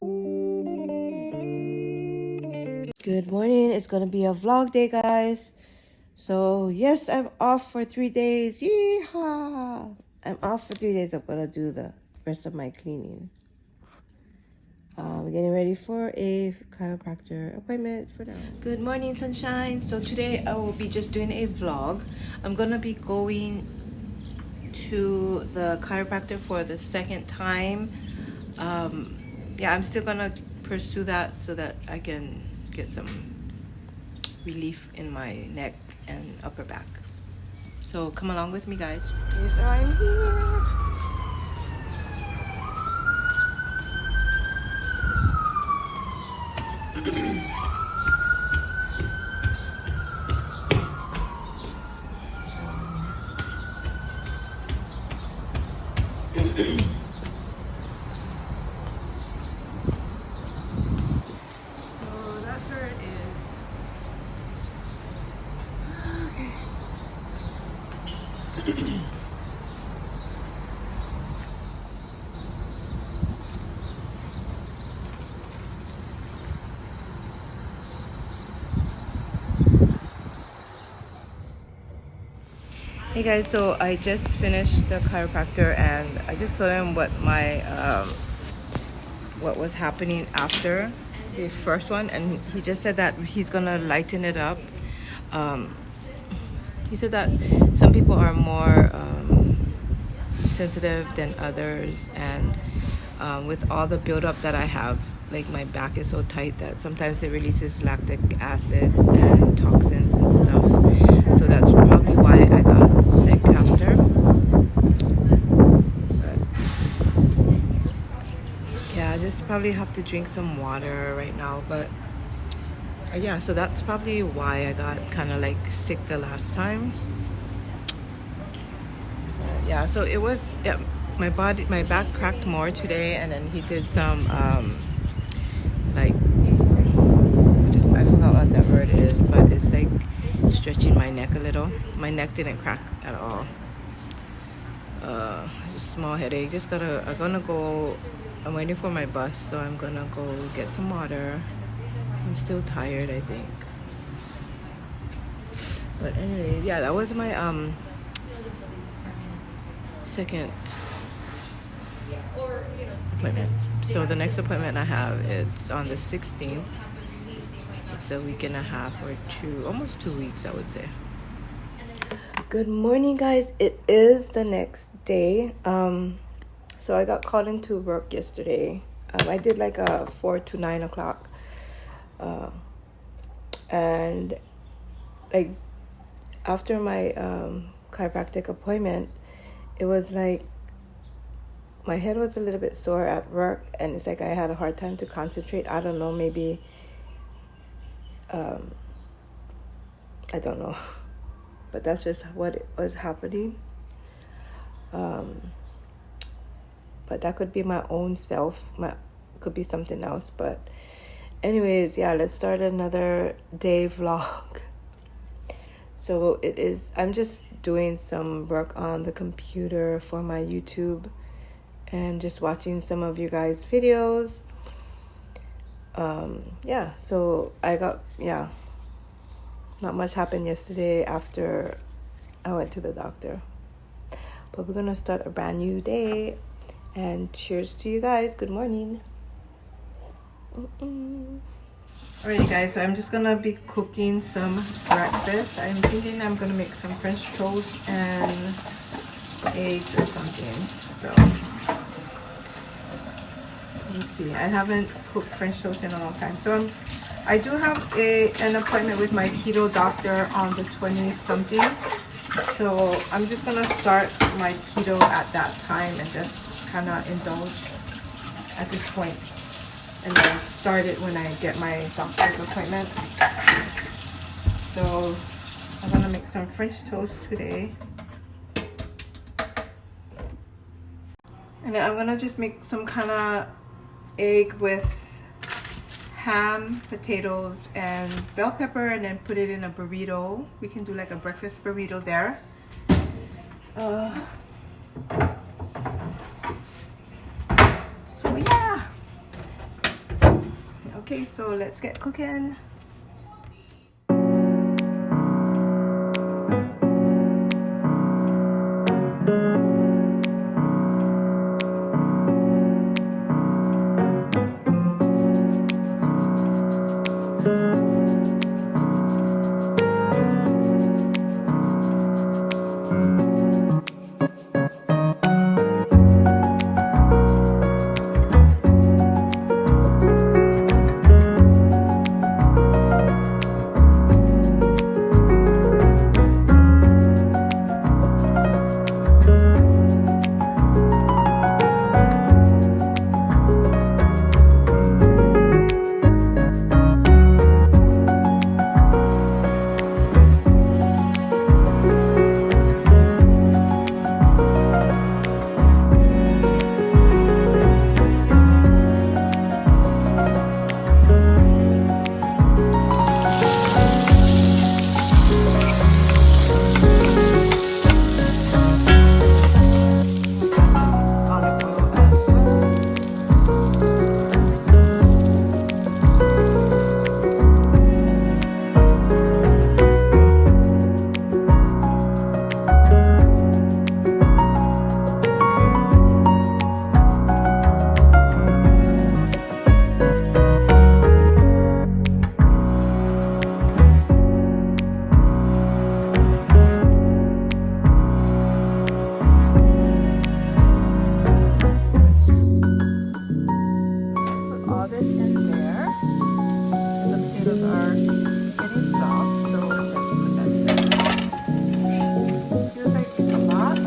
Good morning. It's gonna be a vlog day, guys. So yes, I'm off for 3 days. Yeehaw! I'm off for 3 days. I'm gonna do the rest of my cleaning. We're getting ready for a chiropractor appointment for now. Good morning, sunshine. So today I will be just doing a vlog. I'm gonna be going to the chiropractor for the second time. Yeah, I'm still gonna pursue that so that I can get some relief in my neck and upper back. So come along with me, guys. Yes, I'm here. So that's where it is. Hey guys, so I just finished the chiropractor and I just told him what my what was happening after the first one, and he just said that he's gonna lighten it up. He said that some people are more sensitive than others, and with all the buildup that I have, like my back is so tight that sometimes it releases lactic acids and toxins and stuff. So that's probably why I got sick after. But yeah, I just probably have to drink some water right now. But yeah, so that's probably why I got kind of like sick the last time. Yeah, so it was, yeah, my back cracked more today, and then he did some like, I forgot what that word is, but it's like stretching my neck a little. My neck didn't crack at all. Just a small headache. I'm waiting for my bus, so I'm gonna go get some water. I'm still tired, I think. But anyway, yeah, that was my second appointment. So the next appointment I have, it's on the 16th. It's a week and a half or almost 2 weeks, I would say. Good morning, guys. It is the next day. So I got called into work yesterday. I did like a 4 to 9 o'clock. And like after my chiropractic appointment, it was like my head was a little bit sore at work, and it's like I had a hard time to concentrate. I don't know, maybe I don't know, but that's just what was happening. But that could be my own self, could be something else. But anyways, yeah, let's start another day vlog. So I'm just doing some work on the computer for my YouTube and just watching some of you guys' videos. Yeah, so not much happened yesterday after I went to the doctor. But we're gonna start a brand new day, and cheers to you guys. Good morning. Alrighty guys, so I'm just gonna be cooking some breakfast. I'm thinking I'm gonna make some French toast and eggs or something. So let's see. I haven't cooked French toast in a long time. So I do have an appointment with my keto doctor on the 20-something. So I'm just gonna start my keto at that time and just kind of indulge at this point, and then start it when I get my doctor's appointment. So I'm gonna make some French toast today. And then I'm gonna just make some kind of egg with ham, potatoes, and bell pepper, and then put it in a burrito. We can do like a breakfast burrito there. So yeah, Okay, so let's get cooking. All this in there. The potatoes are getting soft, so let's put that there. Feels like it's a lot.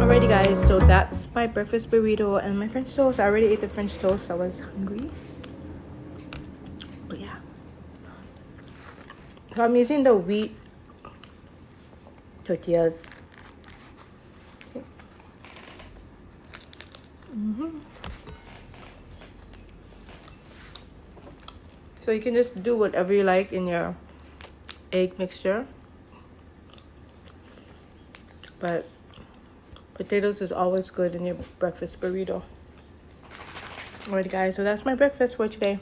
Alrighty guys, so that's my breakfast burrito and my French toast. I already ate the French toast, I was hungry. But yeah. So I'm using the wheat tortillas. Okay. So you can just do whatever you like in your egg mixture. But potatoes is always good in your breakfast burrito. Alright guys, so that's my breakfast for today.